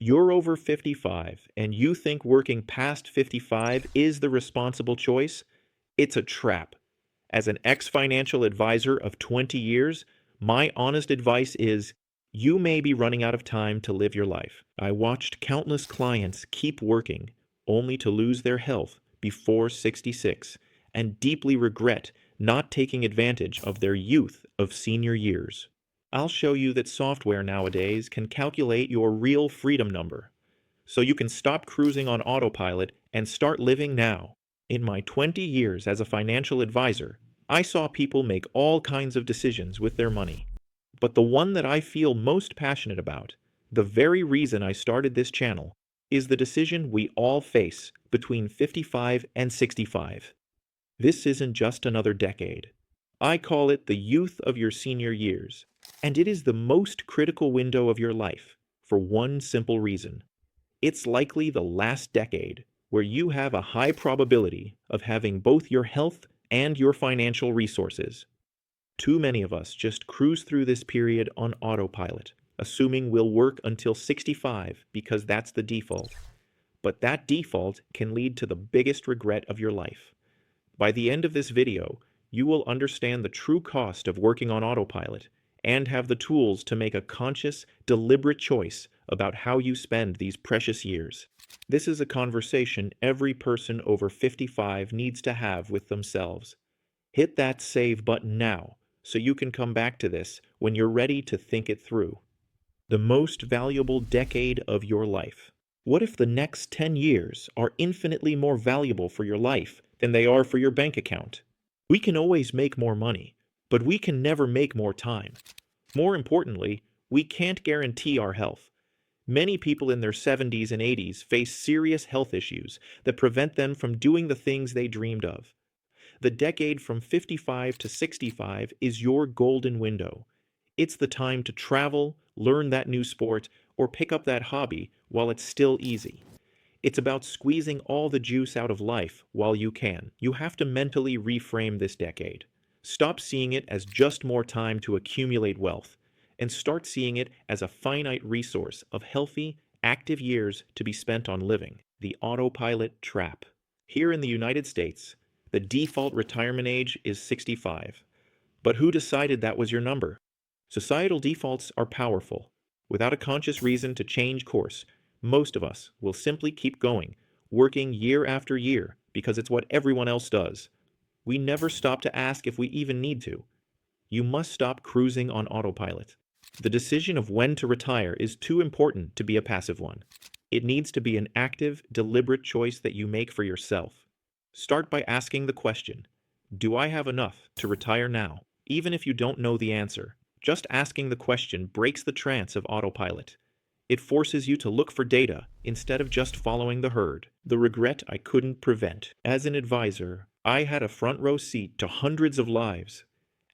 you're over 55 and you think working past 55 is the responsible choice, it's a trap. As an ex-financial advisor of 20 years, my honest advice is you may be running out of time to live your life. I watched countless clients keep working only to lose their health before 66 and deeply regret not taking advantage of their youth of senior years. I'll show you that software nowadays can calculate your real freedom number, so you can stop cruising on autopilot and start living now. In my 20 years as a financial advisor, I saw people make all kinds of decisions with their money. But the one that I feel most passionate about, the very reason I started this channel, is the decision we all face between 55 and 65. This isn't just another decade. I call it the youth of your senior years, and it is the most critical window of your life for one simple reason. It's likely the last decade where you have a high probability of having both your health and your financial resources. Too many of us just cruise through this period on autopilot, assuming we'll work until 65 because that's the default. But that default can lead to the biggest regret of your life. By the end of this video, you will understand the true cost of working on autopilot and have the tools to make a conscious, deliberate choice about how you spend these precious years. This is a conversation every person over 55 needs to have with themselves. Hit that save button now so you can come back to this when you're ready to think it through. The most valuable decade of your life. What if the next 10 years are infinitely more valuable for your life than they are for your bank account? We can always make more money, but we can never make more time. More importantly, we can't guarantee our health. Many people in their 70s and 80s face serious health issues that prevent them from doing the things they dreamed of. The decade from 55 to 65 is your golden window. It's the time to travel, learn that new sport, or pick up that hobby while it's still easy. It's about squeezing all the juice out of life while you can. You have to mentally reframe this decade. Stop seeing it as just more time to accumulate wealth, and start seeing it as a finite resource of healthy, active years to be spent on living. The autopilot trap. Here in the United States, the default retirement age is 65. But who decided that was your number? Societal defaults are powerful. Without a conscious reason to change course, most of us will simply keep going, working year after year because it's what everyone else does. We never stop to ask if we even need to. You must stop cruising on autopilot. The decision of when to retire is too important to be a passive one. It needs to be an active, deliberate choice that you make for yourself. Start by asking the question, do I have enough to retire now? Even if you don't know the answer, just asking the question breaks the trance of autopilot. It forces you to look for data instead of just following the herd. The regret I couldn't prevent. As an advisor, I had a front row seat to hundreds of lives,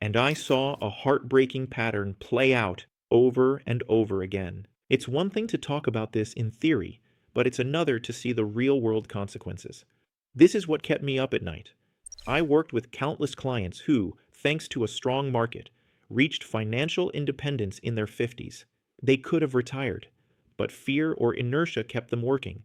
and I saw a heartbreaking pattern play out over and over again. It's one thing to talk about this in theory, but it's another to see the real-world consequences. This is what kept me up at night. I worked with countless clients who, thanks to a strong market, reached financial independence in their 50s. They could have retired, but fear or inertia kept them working.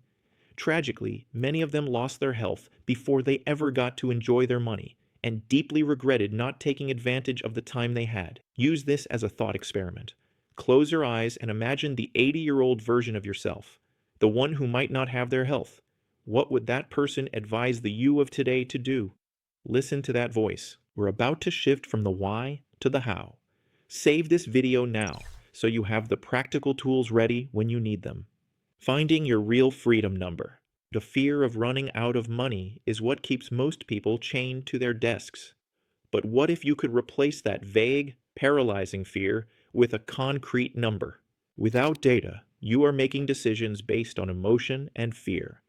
Tragically, many of them lost their health before they ever got to enjoy their money, and deeply regretted not taking advantage of the time they had. Use this as a thought experiment. Close your eyes and imagine the 80-year-old version of yourself, the one who might not have their health. What would that person advise the you of today to do? Listen to that voice. We're about to shift from the why to the how. Save this video now so you have the practical tools ready when you need them. Finding your real freedom number. The fear of running out of money is what keeps most people chained to their desks. But what if you could replace that vague, paralyzing fear with a concrete number? Without data, you are making decisions based on emotion and fear.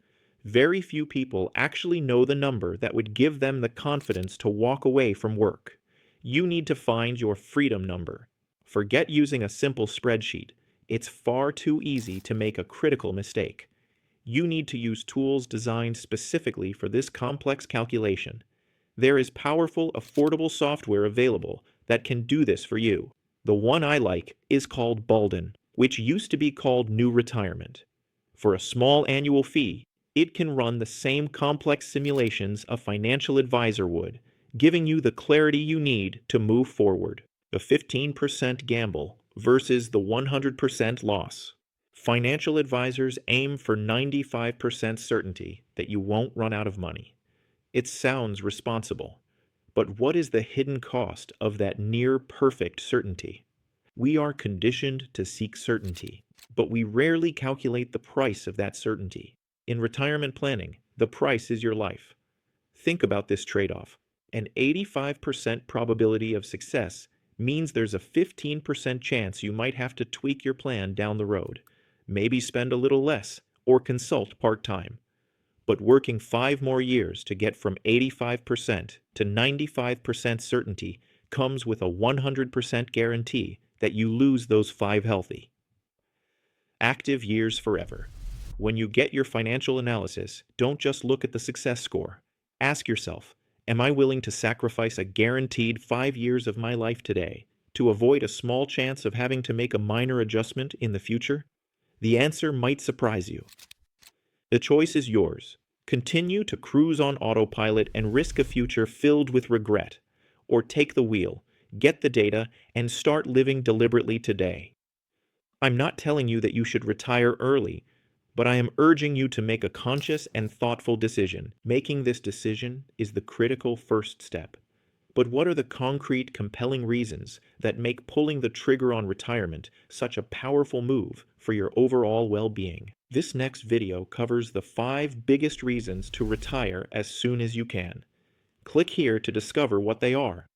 Very few people actually know the number that would give them the confidence to walk away from work. You need to find your freedom number. Forget using a simple spreadsheet. It's far too easy to make a critical mistake. You need to use tools designed specifically for this complex calculation. There is powerful, affordable software available that can do this for you. The one I like is called Balden, which used to be called New Retirement. For a small annual fee, it can run the same complex simulations a financial advisor would, giving you the clarity you need to move forward. The 15% gamble versus the 100% loss. Financial advisors aim for 95% certainty that you won't run out of money. It sounds responsible, but what is the hidden cost of that near perfect certainty? We are conditioned to seek certainty, but we rarely calculate the price of that certainty. In retirement planning, the price is your life. Think about this trade-off. An 85% probability of success means there's a 15% chance you might have to tweak your plan down the road, maybe spend a little less, or consult part-time. But working 5 more years to get from 85% to 95% certainty comes with a 100% guarantee that you lose those 5 healthy. Active years forever. When you get your financial analysis, don't just look at the success score. Ask yourself, am I willing to sacrifice a guaranteed 5 years of my life today to avoid a small chance of having to make a minor adjustment in the future? The answer might surprise you. The choice is yours. Continue to cruise on autopilot and risk a future filled with regret, or take the wheel, get the data, and start living deliberately today. I'm not telling you that you should retire early, but I am urging you to make a conscious and thoughtful decision. Making this decision is the critical first step. But what are the concrete, compelling reasons that make pulling the trigger on retirement such a powerful move for your overall well-being? This next video covers the 5 biggest reasons to retire as soon as you can. Click here to discover what they are.